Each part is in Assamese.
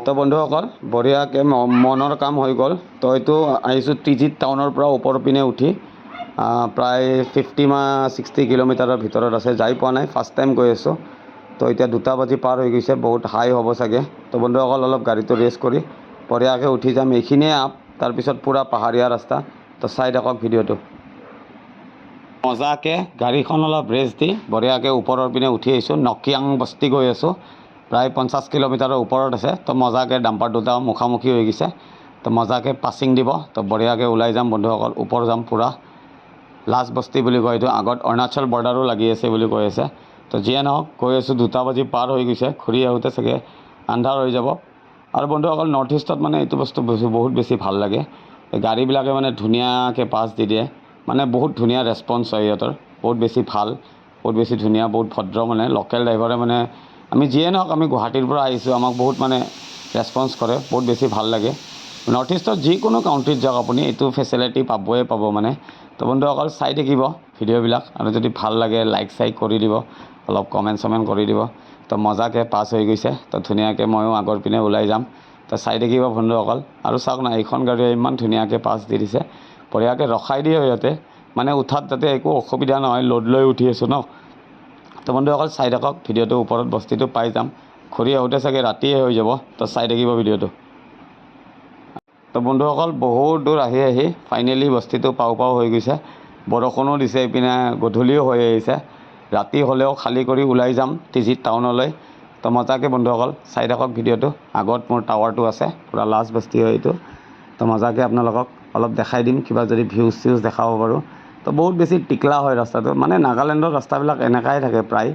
তো বন্ধুসকল বঢ়িয়াকৈ মনৰ কাম হৈ গ'ল। তো এইটো আহিছোঁ ত্ৰিজিত টাউনৰ পৰা ওপৰ পিনে উঠি প্ৰায় 50-60 কিলোমিটাৰৰ ভিতৰত আছে। যাই পোৱা নাই, ফাৰ্ষ্ট টাইম গৈ আছোঁ। তো এতিয়া 2টা বাজি পাৰ হৈ গৈছে, বহুত হাই হ'ব চাগে। তো বন্ধুসকল অলপ গাড়ীটো ৰেষ্ট কৰি বঢ়িয়াকৈ উঠি যাম। এইখিনিয়ে আপ, তাৰপিছত পূৰা পাহাৰীয়া ৰাস্তা। তো চাই থাকক ভিডিঅ'টো। মজাকৈ গাড়ীখন অলপ ৰেষ্ট দি বঢ়িয়াকৈ ওপৰৰ পিনে উঠি আহিছোঁ। নকিয়াং বস্তি গৈ আছোঁ, প্ৰায় 50 কিলোমিটাৰৰ ওপৰত আছে। তো মজাকৈ ডাম্পাৰ দুটা মুখামুখি হৈ গৈছে। তো মজাকৈ পাছিং দিব। তো বঢ়িয়াকৈ ওলাই যাম বন্ধুসকল, ওপৰ যাম পূৰা। লাষ্ট বস্তি বুলি কয় এইটো, আগত অৰুণাচল বৰ্ডাৰো লাগি আছে বুলি কৈ আছে। তো যিয়ে নহওক গৈ আছোঁ, 2টা বাজি পাৰ হৈ গৈছে। ঘূৰি আহোঁতে চাগে আন্ধাৰ হৈ যাব। আৰু বন্ধুসকল নৰ্থ ইষ্টত মানে এইটো বস্তু বহুত বেছি ভাল লাগে, গাড়ীবিলাকে মানে ধুনীয়াকৈ পাছ দি দিয়ে। মানে বহুত ধুনীয়া ৰেছপন্স হয় সিহঁতৰ, বহুত বেছি ভাল, বহুত বেছি ধুনীয়া, বহুত ভদ্ৰ। মানে লোকেল ড্ৰাইভাৰে মানে আমি যিয়ে নহওক, আমি গুৱাহাটীৰ পৰা আহিছোঁ, আমাক বহুত মানে ৰেছপন্স কৰে, বহুত বেছি ভাল লাগে। নৰ্থ ইষ্টত যিকোনো কাউণ্ট্ৰিত যাওক আপুনি এইটো ফেচিলিটি পাবই পাব মানে। তো বন্ধুসকল চাই থাকিব ভিডিঅ'বিলাক, আৰু যদি ভাল লাগে লাইক কৰি দিব, অলপ কমেণ্ট কৰি দিব। তো মজাকৈ পাছ হৈ গৈছে। তো ধুনীয়াকৈ ময়ো আগৰ পিনে ওলাই যাম। তো চাই থাকিব বন্ধুসকল। আৰু চাওক না, এইখন গাড়ীয়ে ইমান ধুনীয়াকৈ পাছ দি দিছে, বঢ়িয়াকৈ ৰখাই দিয়ে সিহঁতে, মানে উঠাত যাতে একো অসুবিধা নহয়। লোড লৈ উঠি আছোঁ ন। তো বন্ধুসকল চাই থাকক ভিডিঅ'টো, ওপৰত বস্তিটো পাই যাম। ঘূৰি আহোঁতে চাগে ৰাতিয়ে হৈ যাব। তো চাই থাকিব ভিডিঅ'টো। তো বন্ধুসকল বহুত দূৰ আহি ফাইনেলি বস্তিটো পাওঁ হৈ গৈছে। বৰষুণো দিছে, এইপিনে গধূলিও হৈ আহিছে। ৰাতি হ'লেও খালী কৰি ওলাই যাম ত্ৰিজিত টাউনলৈ। তো মজাকৈ বন্ধুসকল চাই থাকক ভিডিঅ'টো। আগত মোৰ টাৱাৰটো আছে, পূৰা লাষ্ট বস্তি হয় এইটো। তো মজাকৈ আপোনালোকক অলপ দেখাই দিম, কিবা যদি ভিউজ দেখাব পাৰোঁ। তো বহুত বেছি টিকলা হয় ৰাস্তাটো, মানে নাগালেণ্ডৰ ৰাস্তাবিলাক এনেকুৱাই থাকে প্ৰায়।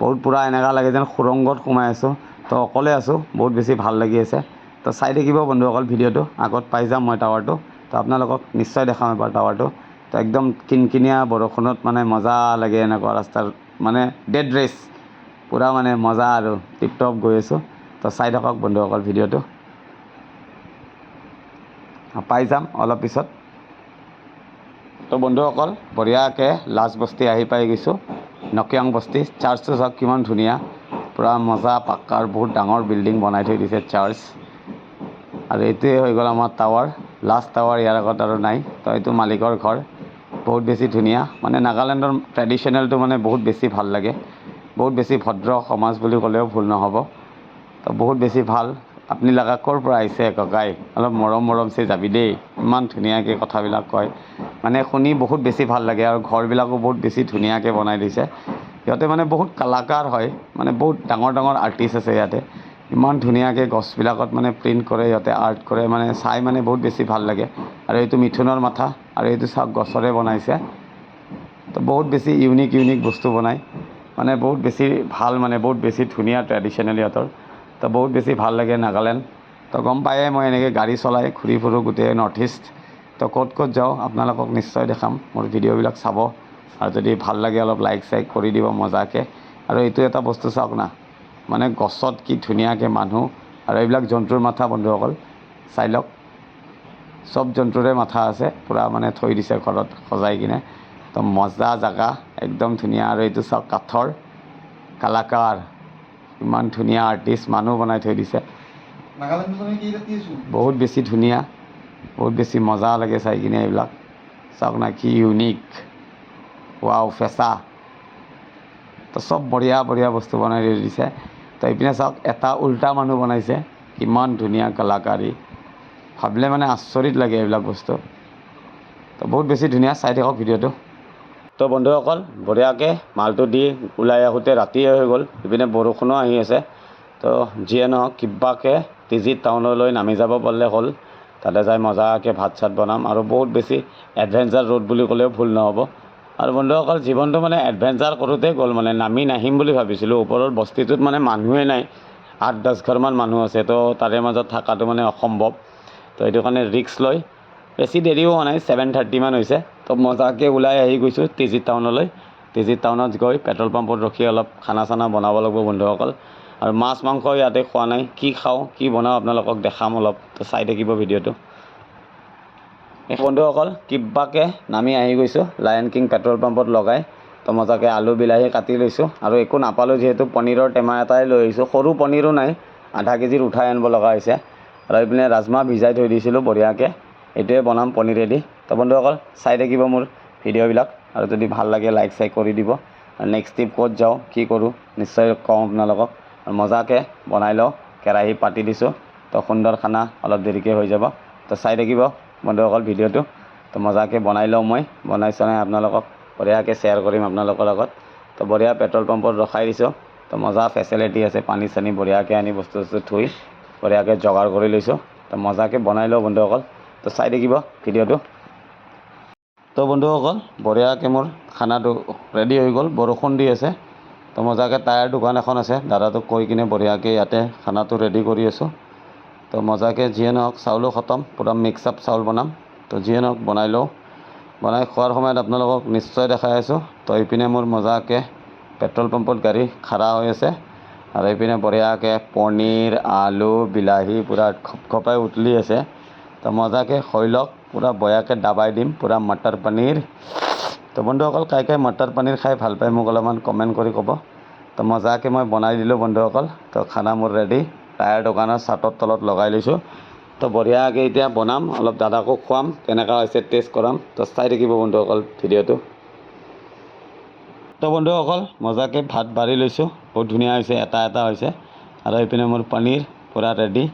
বহুত পূৰা এনেকুৱা লাগে যেন সুৰংগত সোমাই আছোঁ। তো অকলে আছোঁ, বহুত বেছি ভাল লাগি আছে। তো চাই থাকিব বন্ধুসকল ভিডিঅ'টো। আগত পাই যাম মই টাৱাৰটো, তো আপোনালোকক নিশ্চয় দেখাম এবাৰ টাৱাৰটো। তো একদম কিনকিনীয়া বৰষুণত মানে মজা লাগে এনেকুৱা ৰাস্তাৰ, মানে ডেড ৰেচ পূৰা মানে মজা আৰু টিপটপ গৈ আছোঁ। তো চাই থাকক বন্ধুসকল ভিডিঅ'টো, পাই যাম অলপ পিছত। তো বন্ধুসকল বঢ়িয়াকৈ লাষ্ট বস্তি আহি পাই গৈছোঁ, নকিয়াং বস্তি। চাৰ্চটো চাওক কিমান ধুনীয়া, পূৰা মজা পাক্কাৰ বহুত ডাঙৰ বিল্ডিং বনাই থৈ দিছে চাৰ্চ। আৰু এইটোৱে হৈ গ'ল আমাৰ টাৱাৰ, লাষ্ট টাৱাৰ, ইয়াৰ আগত আৰু নাই। তো এইটো মালিকৰ ঘৰ, বহুত বেছি ধুনীয়া। মানে নাগালেণ্ডৰ ট্ৰেডিশ্যনেলটো মানে বহুত বেছি ভাল লাগে, বহুত বেছি ভদ্ৰ সমাজ বুলি ক'লেও ভুল নহ'ব। তো বহুত বেছি ভাল। আপুনি লগা ক'ৰ পৰা আহিছে ককাই, অলপ মৰমচে যাবি দেই, ইমান ধুনীয়াকৈ কথাবিলাক কয়, মানে শুনি বহুত বেছি ভাল লাগে। আৰু ঘৰবিলাকো বহুত বেছি ধুনীয়াকৈ বনাই দিছে। সিহঁতে মানে বহুত কালাকাৰ হয়, মানে বহুত ডাঙৰ ডাঙৰ আৰ্টিষ্ট আছে ইয়াতে। ইমান ধুনীয়াকৈ গছবিলাকত মানে প্ৰিণ্ট কৰে সিহঁতে, আৰ্ট কৰে, মানে চাই মানে বহুত বেছি ভাল লাগে। আৰু এইটো মিথুনৰ মাথা, আৰু এইটো চাওক গছৰে বনাইছে। তো বহুত বেছি ইউনিক বস্তু বনায়, মানে বহুত বেছি ভাল, মানে বহুত বেছি ধুনীয়া ট্ৰেডিশ্যনেল সিহঁতৰ। তো বহুত বেছি ভাল লাগে নাগালেণ্ড। তো গম পায়ে মই এনেকৈ গাড়ী চলাই ঘূৰি ফুৰোঁ গোটেই নৰ্থ ইষ্ট। তো ক'ত যাওঁ আপোনালোকক নিশ্চয় দেখাম, মোৰ ভিডিঅ'বিলাক চাব। আৰু যদি ভাল লাগে অলপ লাইক কৰি দিব মজাকৈ। আৰু এইটো এটা বস্তু চাওক না, মানে গছত কি ধুনীয়াকৈ মানুহ, আৰু এইবিলাক জন্তুৰ মাথা বন্ধুসকল চাই লওক, চব জন্তুৰে মাথা আছে, পূৰা মানে থৈ দিছে ঘৰত সজাই কিনে। তো মজা জেগা, একদম ধুনীয়া। আৰু এইটো চাওক কাঠৰ কালাকাৰ, ইমান ধুনীয়া আৰ্টিষ্ট, মানুহ বনাই থৈ দিছে। বহুত বেছি ধুনীয়া, বহুত বেছি মজা লাগে চাই কিনে এইবিলাক। চাওক না কি ইউনিক, ৱাও ফেঁচা। তো চব বঢ়িয়া বস্তু বনাই থৈ দিছে। তো এইপিনে চাওক এটা উল্টা মানুহ বনাইছে, কিমান ধুনীয়া কালাকাৰী, ভাবিলে মানে আচৰিত লাগে এইবিলাক বস্তু। তো বহুত বেছি ধুনীয়া, চাই থাকক ভিডিঅ'টো। তো বন্ধুসকল বঢ়িয়াকৈ মালটো দি ওলাই আহোঁতে ৰাতিয়ে হৈ গ'ল, ইপিনে বৰষুণো আহি আছে। তো যিয়ে নহওক কিবাকৈ ত্ৰিজিত টাউনলৈ নামি যাব পাৰিলে হ'ল। তাতে যাই মজাকৈ ভাত চাত বনাম, আৰু বহুত বেছি এডভেঞ্চাৰ ৰোড বুলি ক'লেও ভুল নহ'ব। আৰু বন্ধুসকল জীৱনটো মানে এডভেঞ্চাৰ কৰোঁতেই গ'ল, মানে নামি নাহিম বুলি ভাবিছিলোঁ। ওপৰৰ বস্তিটোত মানে মানুহে নাই, 8-10 ঘৰমান মানুহ আছে। তো তাৰে মাজত থকাটো মানে অসম্ভৱ। তো সেইটো কাৰণে ৰিস্ক লৈ বেছি দেৰিও হোৱা নাই, 7:30 মান হৈছে। তো মজাকৈ ওলাই আহি গৈছোঁ ত্ৰিজিত টাউনলৈ। ত্ৰিজিত টাউনত গৈ পেট্ৰল পাম্পত ৰখি অলপ খানা চানা বনাব লাগিব বন্ধুসকল। আৰু মাছ মাংস ইয়াতে খোৱা নাই, কি খাওঁ কি বনাওঁ আপোনালোকক দেখাম অলপ। তো চাই থাকিব ভিডিঅ'টো। বন্ধুসকল কিবাকৈ নামি আহি গৈছোঁ লায়ন কিং পেট্ৰল পাম্পত লগাই। তো মজাকৈ আলু বিলাহী কাটি লৈছোঁ, আৰু একো নাপালোঁ যিহেতু পনীৰৰ টেমা এটাই লৈ আহিছোঁ। সৰু পনীৰো নাই, আধা কেজিৰ উঠাই আনিব লগা হৈছে। আৰু এইপিনে ৰাজমাহ ভিজাই থৈ দিছিলোঁ বঢ়িয়াকৈ, এইটোৱে বনাম পনীৰেদি। তো বন্ধুসকল চাই থাকিব মোৰ ভিডিঅ'বিলাক, আৰু যদি ভাল লাগে লাইক চাইক কৰি দিব। আৰু নেক্সট ট্ৰিপ ক'ত যাওঁ কি কৰোঁ নিশ্চয় কওঁ আপোনালোকক। আৰু মজাকৈ বনাই লওঁ, কেৰাহী পাতি দিছোঁ। তো সুন্দৰ খানা অলপ দেৰিকৈ হৈ যাব। তো চাই থাকিব বন্ধুসকল ভিডিঅ'টো। তো মজাকৈ বনাই লওঁ, মই বনাই চনাই আপোনালোকক বঢ়িয়াকৈ শ্বেয়াৰ কৰিম আপোনালোকৰ লগত। তো বঢ়িয়া পেট্ৰল পাম্পত ৰখাই দিছোঁ। তো মজা ফেচিলিটি আছে, পানী চানী বঢ়িয়াকৈ আনি বস্তু থৈ বঢ়িয়াকৈ যোগাৰ কৰি লৈছোঁ। তো মজাকৈ বনাই লওঁ বন্ধুসকল। তো চাই থাকিব ভিডিঅ'টো। তো বন্ধুসকল বঢ়িয়াকৈ মোৰ খানাটো ৰেডি হৈ গ'ল, বৰষুণ দি আছে। তো মজাকৈ টায়াৰ দোকান এখন আছে, দাদাটোক কৈ কিনে বঢ়িয়াকৈ ইয়াতে খানাটো ৰেডি কৰি আছোঁ। তো মজাকৈ যিয়ে নহওক চাউলো খতম, পূৰা মিক্স আপ চাউল বনাম। তো যিয়ে নহওক বনাই লওঁ, বনাই খোৱাৰ সময়ত আপোনালোকক নিশ্চয় দেখাই আছোঁ। তো এইপিনে মোৰ মজাকৈ পেট্ৰল পাম্পত গাড়ী খাৰা হৈ আছে, আৰু এইপিনে বঢ়িয়াকৈ পনীৰ আলু বিলাহী পূৰা খপখপাই উতলি আছে। তো মজাকৈ হৈ লওক, পূৰা বঢ়িয়াকৈ দাবাই দিম, পূৰা মটৰ পনীৰ। তো বন্ধুসকল কাই কাই মটৰ পনীৰ খাই ভাল পায় মোক অলপমান কমেণ্ট কৰি ক'ব। তো মজাকৈ মই বনাই দিলোঁ বন্ধুসকল। তো খানা মোৰ ৰেডি, টায়াৰ দোকানৰ ছাটৰ তলত লগাই লৈছোঁ। তো বঢ়িয়াকৈ এতিয়া বনাম, অলপ দাদাকো খুৱাম, কেনেকুৱা হৈছে টেষ্ট কৰাম। তো চাই থাকিব বন্ধুসকল ভিডিঅ'টো। তো বন্ধুসকল মজাকৈ ভাত বাঢ়ি লৈছোঁ, বহুত ধুনীয়া হৈছে, এটা এটা হৈছে। আৰু এইপিনে মোৰ পনীৰ পূৰা ৰেডি।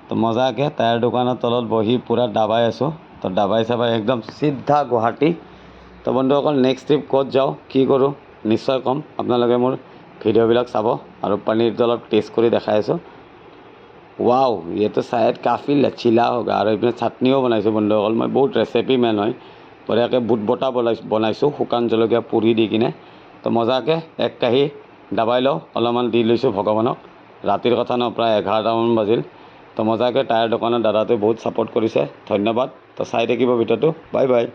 তো মজাকৈ টায়াৰ দোকানৰ তলত বহি পূৰা দাবাই আছোঁ। তো দাবাই চাবাই একদম চিধা গুৱাহাটী। তো বন্ধুসকল নেক্সট ট্ৰিপ ক'ত যাওঁ কি কৰোঁ নিশ্চয় ক'ম, আপোনালোকে মোৰ ভিডিঅ'বিলাক চাব। আৰু পনীৰটো অলপ টেষ্ট কৰি দেখাই আছোঁ। ৱাও ये तो शायद काफ़ी लचीला होगा। আৰু এইপিনে চাটনিও বনাইছোঁ বন্ধুসকল, মই বহুত ৰেচিপি মেন হয়। বঢ়িয়াকৈ বুট বটা বনাইছোঁ শুকান জলকীয়া পুৰি দি কিনে। তো মজাকৈ এক কাঁহী দাবাই লওঁ, অলপমান দি লৈছোঁ ভগৱানক। ৰাতিৰ কথা ন, প্ৰায় 11টামান বাজিল। তো মজাকৈ টায়াৰ দোকানৰ দাদাটোৱে বহুত ছাপোৰ্ট কৰিছে, ধন্যবাদ। তো চাই থাকিব ভিডিঅ'টো, বাই বাই।